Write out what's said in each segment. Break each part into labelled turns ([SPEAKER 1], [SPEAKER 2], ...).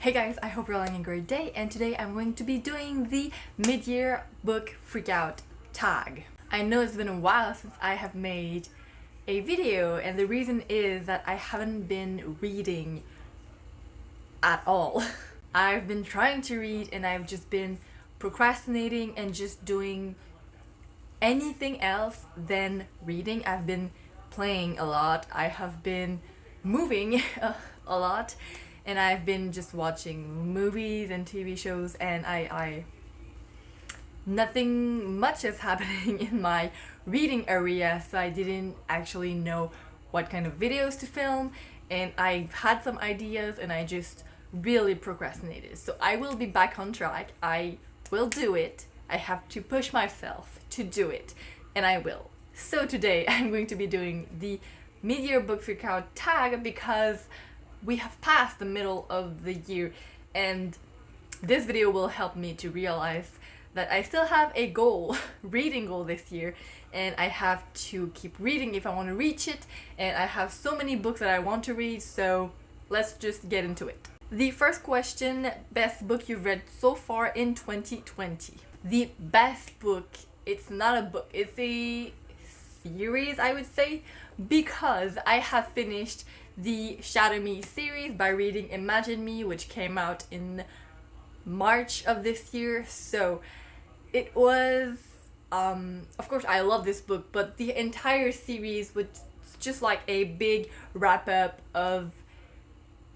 [SPEAKER 1] Hey guys, I hope you're having a great day, and today I'm going to be doing the mid-year book freakout tag. I know it's been a while since I have made a video, and the reason is that I haven't been reading at all. I've been trying to read and I've just been procrastinating and just doing anything else than reading. I've been playing a lot, I have been moving a lot, and I've been just watching movies and TV shows, and I nothing much is happening in my reading area, so I didn't actually know what kind of videos to film, and I've had some ideas and I just really procrastinated. So I will be back on track. I will do it. I have to push myself to do it, and I will. So today I'm going to be doing the mid-year book freakout tag because we have passed the middle of the year, and this video will help me to realize that I still have a goal, reading goal this year, and I have to keep reading if I want to reach it, and I have so many books that I want to read, so let's just get into it. The first question, best book you've read so far in 2020. The best book, it's not a book, it's a series, I would say, because I have finished the Shadow Me series by reading Imagine Me, which came out in March of this year. So it was, of course I love this book, but the entire series was just like a big wrap up of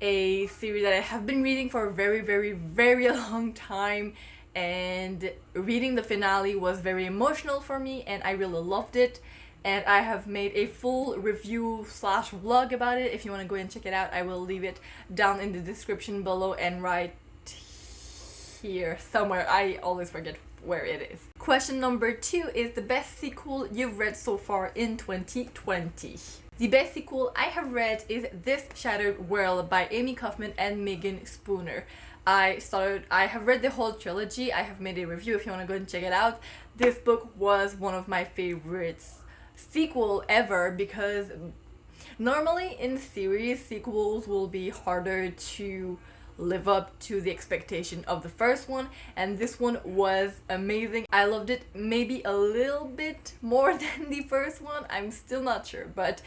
[SPEAKER 1] a series that I have been reading for a very long time, and reading the finale was very emotional for me and I really loved it. And I have made a full review slash vlog about it. If you want to go and check it out, I will leave it down in the description below and right here somewhere. I always forget where it is. Question number 2 is the best sequel you've read so far in 2020. The best sequel I have read is This Shattered World by Amy Kaufman and Megan Spooner. I have read the whole trilogy. I have made a review if you want to go and check it out. This book was one of my favorites sequel ever, because normally in series sequels will be harder to live up to the expectation of the first one, and this one was amazing. I loved it, maybe a little bit more than the first one, I'm still not sure, but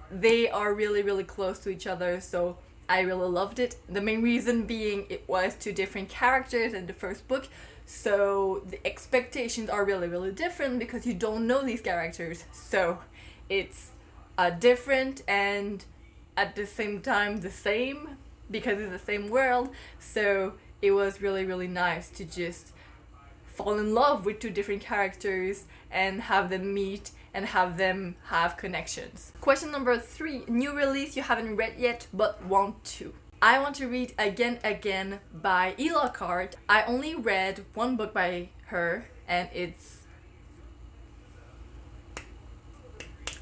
[SPEAKER 1] they are really close to each other, so I really loved it. The main reason being it was two different characters in the first book, so the expectations are really different because you don't know these characters, so it's different and at the same time the same because it's the same world. So it was really nice to just fall in love with two different characters and have them meet and have them have connections. Question number 3, new release you haven't read yet but want to. I want to read Again by Lockhart. I only read one book by her, and it's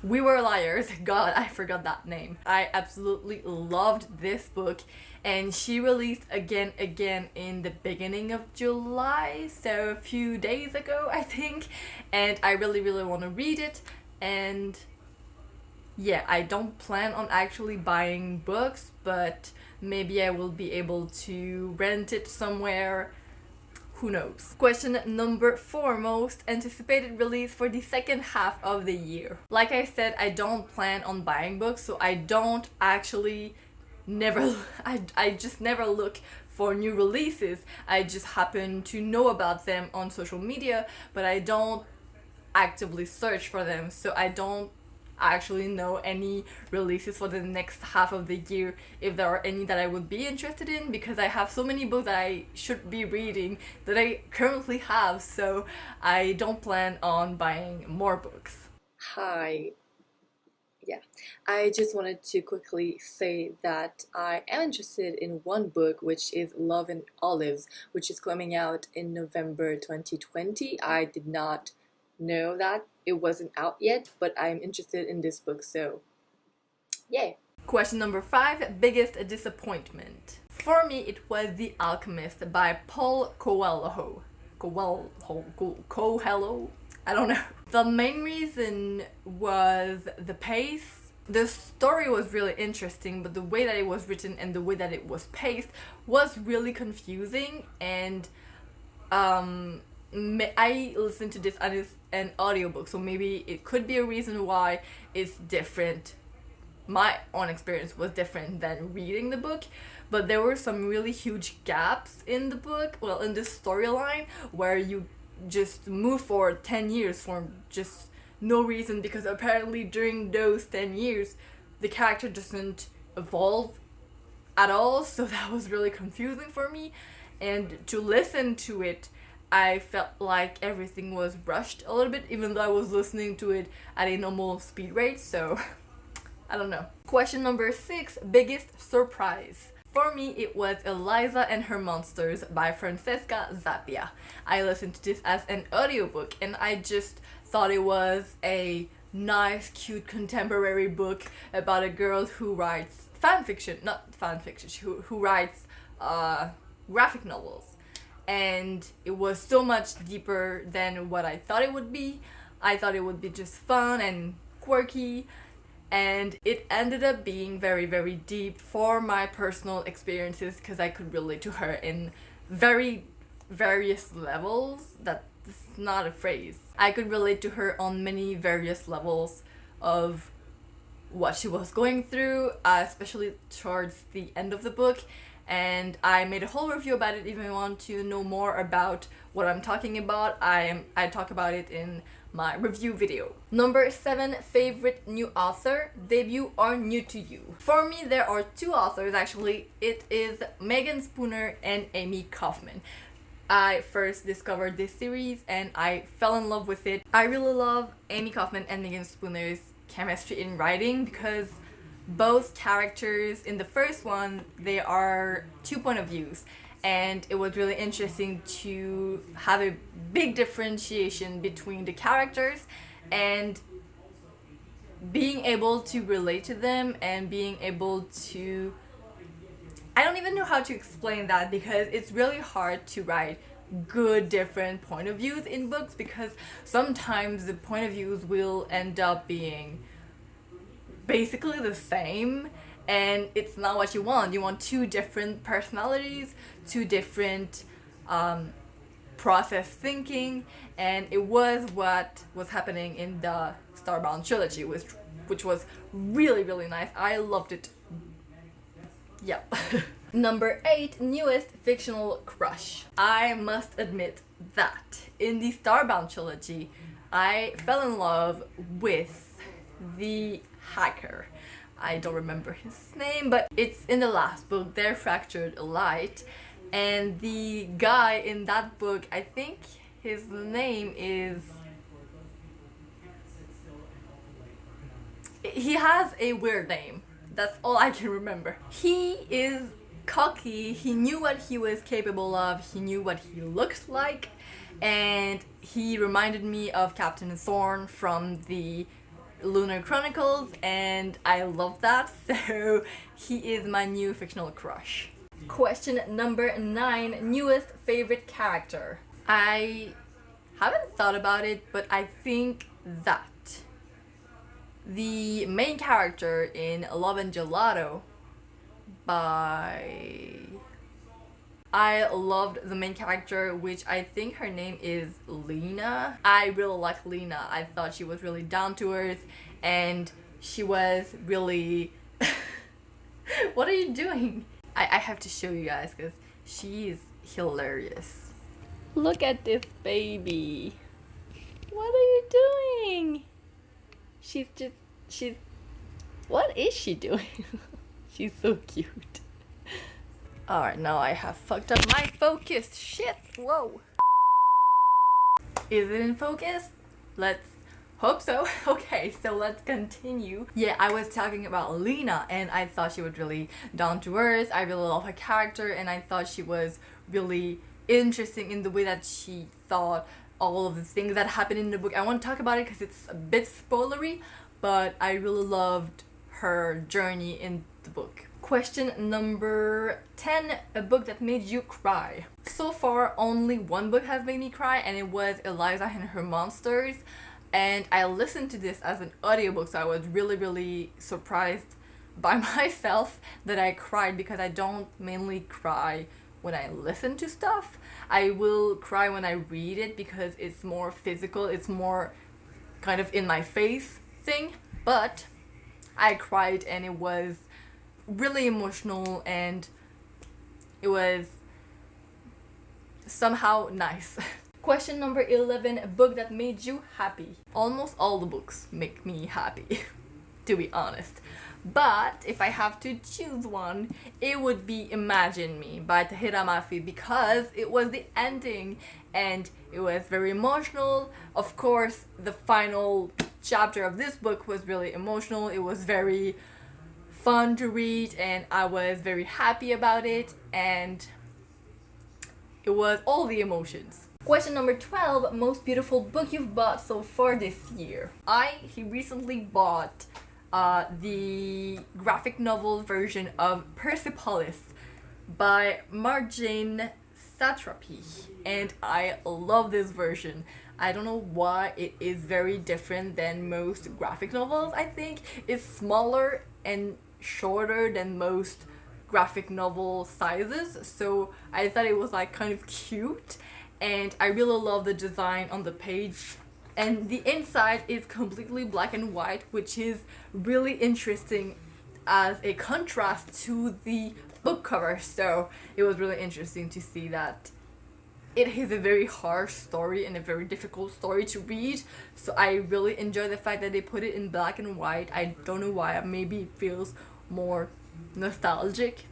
[SPEAKER 1] We Were Liars. God, I forgot that name. I absolutely loved this book, and she released Again in the beginning of July, so a few days ago I think, and I really want to read it. And yeah, I don't plan on actually buying books, but maybe I will be able to rent it somewhere. Who knows? Question number 4, most anticipated release for the second half of the year. Like I said, I don't plan on buying books, so I don't actually I just never look for new releases. I just happen to know about them on social media, but I don't actively search for them, so I don't actually know any releases for the next half of the year, if there are any that I would be interested in, because I have so many books that I should be reading that I currently have, so I don't plan on buying more books. Hi. Yeah, I just wanted to quickly say that I am interested in one book, which is Love and Olives, which is coming out in November 2020. I did not know that it wasn't out yet, but I'm interested in this book, so yay. Question number 5, biggest disappointment. For me, it was The Alchemist by Paul Coelho. Coelho? I don't know. The main reason was the pace. The story was really interesting, but the way that it was written and the way that it was paced was really confusing. And I listened to this as an audiobook, so maybe it could be a reason why it's different. My own experience was different than reading the book, but there were some really huge gaps in the book, well, in this storyline, where you just move forward 10 years for just no reason, because apparently during those 10 years the character doesn't evolve at all. So that was really confusing for me, and to listen to it I felt like everything was rushed a little bit, even though I was listening to it at a normal speed rate. So I don't know. Question number 6, biggest surprise. For me, it was Eliza and Her Monsters by Francesca Zappia. I listened to this as an audiobook, and I just thought it was a nice, cute contemporary book about a girl who writes who writes graphic novels. And it was so much deeper than what I thought it would be. I thought it would be just fun and quirky, and it ended up being very, very deep for my personal experiences, because I could relate to her in very various levels. That's not a phrase. I could relate to her on many various levels of what she was going through, especially towards the end of the book. And I made a whole review about it. If you want to know more about what I'm talking about, I talk about it in my review video. Number 7, favorite new author, debut or new to you. For me, there are 2 authors actually. It is Megan Spooner and Amy Kaufman. I first discovered this series and I fell in love with it. I really love Amy Kaufman and Megan Spooner's chemistry in writing, because both characters in the first one, they are 2 point of views, and it was really interesting to have a big differentiation between the characters and being able to relate to them and being able to, I don't even know how to explain that, because it's really hard to write good different point of views in books, because sometimes the point of views will end up being basically the same, and it's not what you want. You want 2 different personalities, 2 different process thinking, and it was what was happening in the Starbound trilogy, which was really, really nice. I loved it. Yep. Number 8, newest fictional crush. I must admit that in the Starbound trilogy, I fell in love with the hacker. I don't remember his name, but it's in the last book, Their Fractured Light. And the guy in that book, I think his name is... he has a weird name. That's all I can remember. He is cocky. He knew what he was capable of. He knew what he looked like. And he reminded me of Captain Thorne from the Lunar Chronicles, and I love that. So he is my new fictional crush. Question number 9, newest favorite character. I haven't thought about it, but I think that the main character in Love and Gelato I loved the main character, which I think her name is Lena. I really like Lena. I thought she was really down to earth, and she was really... What are you doing? I have to show you guys, because she is hilarious. Look at this baby. What are you doing? What is she doing? She's so cute. Alright, now I have fucked up my focus. Shit, whoa. Is it in focus? Let's hope so. Okay, so let's continue. Yeah, I was talking about Lena, and I thought she was really down to earth. I really love her character, and I thought she was really interesting in the way that she thought all of the things that happened in the book. I won't talk about it because it's a bit spoilery, but I really loved her journey in the book. Question number 10, a book that made you cry. So far, only one book has made me cry, and it was Eliza and Her Monsters. And I listened to this as an audiobook, so I was really surprised by myself that I cried, because I don't mainly cry when I listen to stuff. I will cry when I read it because it's more physical, it's more kind of in my face thing. But I cried and it was really emotional and it was somehow nice. Question number 11, a book that made you happy. Almost all the books make me happy, to be honest. But if I have to choose one, it would be Imagine Me by Tahira Mafi, because it was the ending and it was very emotional. Of course, the final chapter of this book was really emotional. It was very fun to read and I was very happy about it, and it was all the emotions. Question number 12, most beautiful book you've bought so far this year. He recently bought the graphic novel version of Persepolis by Marjane Satrapi, and I love this version. I don't know why it is very different than most graphic novels. I think it's smaller and shorter than most graphic novel sizes, so I thought it was like kind of cute, and I really love the design on the page. And the inside is completely black and white, which is really interesting as a contrast to the book cover. So it was really interesting to see that it is a very harsh story and a very difficult story to read. So I really enjoy the fact that they put it in black and white. I don't know why, maybe it feels more nostalgic.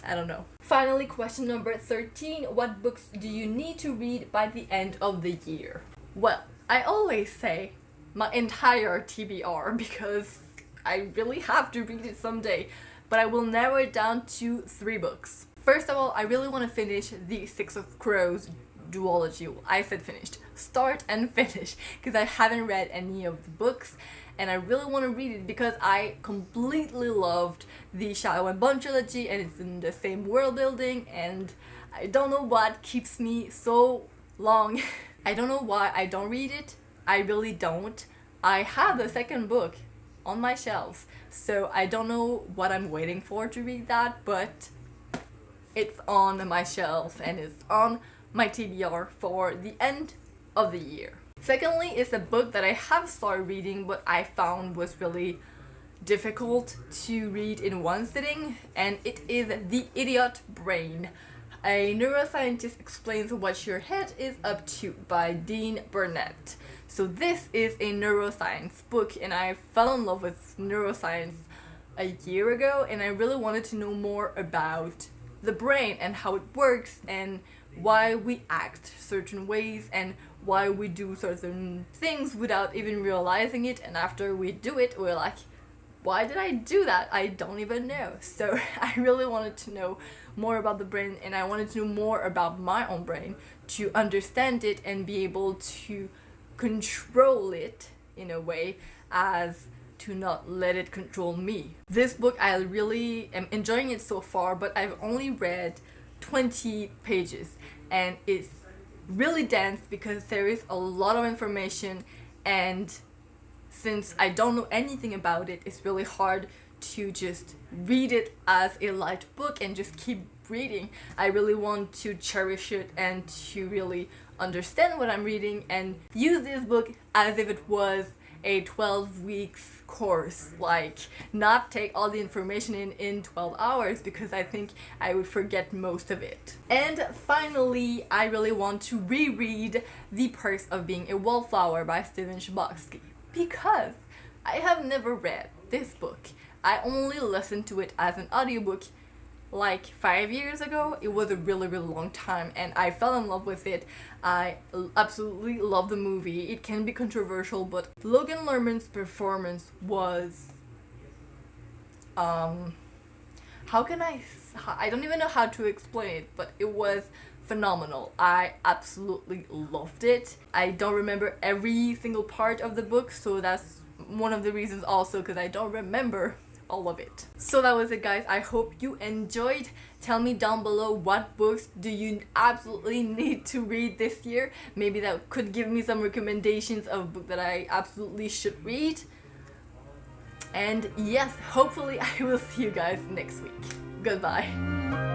[SPEAKER 1] I don't know. Finally, question number 13, what books do you need to read by the end of the year? Well, I always say my entire TBR because I really have to read it someday, but I will narrow it down to 3 books. First of all, I really want to finish the Six of Crows duology. I said finished. Start and finish, because I haven't read any of the books and I really want to read it because I completely loved the Shadow and Bone trilogy and it's in the same world building, and I don't know what keeps me so long. I don't know why I don't read it. I really don't. I have the second book on my shelves, so I don't know what I'm waiting for to read that, but it's on my shelf and it's on my TBR for the end of the year. Secondly, is a book that I have started reading but I found was really difficult to read in one sitting, and it is The Idiot Brain. A neuroscientist explains what your head is up to by Dean Burnett. So this is a neuroscience book and I fell in love with neuroscience a year ago, and I really wanted to know more about the brain and how it works and why we act certain ways and why we do certain things without even realizing it, and after we do it we're like, why did I do that? I don't even know. So I really wanted to know more about the brain, and I wanted to know more about my own brain to understand it and be able to control it in a way as to not let it control me. This book, I really am enjoying it so far, but I've only read 20 pages and it's really dense because there is a lot of information, and since I don't know anything about it, it's really hard to just read it as a light book and just keep reading. I really want to cherish it and to really understand what I'm reading and use this book as if it was a 12 weeks course, like not take all the information in 12 hours because I think I would forget most of it. And finally, I really want to reread The Perks of Being a Wallflower by Steven Chbosky, because I have never read this book. I only listened to it as an audiobook like 5 years ago. It was a really long time and I fell in love with it. I absolutely love the movie. It can be controversial, but Logan Lerman's performance was I don't even know how to explain it, but it was phenomenal. I absolutely loved it. I don't remember every single part of the book, so that's one of the reasons also, because I don't remember all of it. So that was it, guys. I hope you enjoyed. Tell me down below, what books do you absolutely need to read this year? Maybe that could give me some recommendations of books that I absolutely should read. And yes, hopefully I will see you guys next week. Goodbye.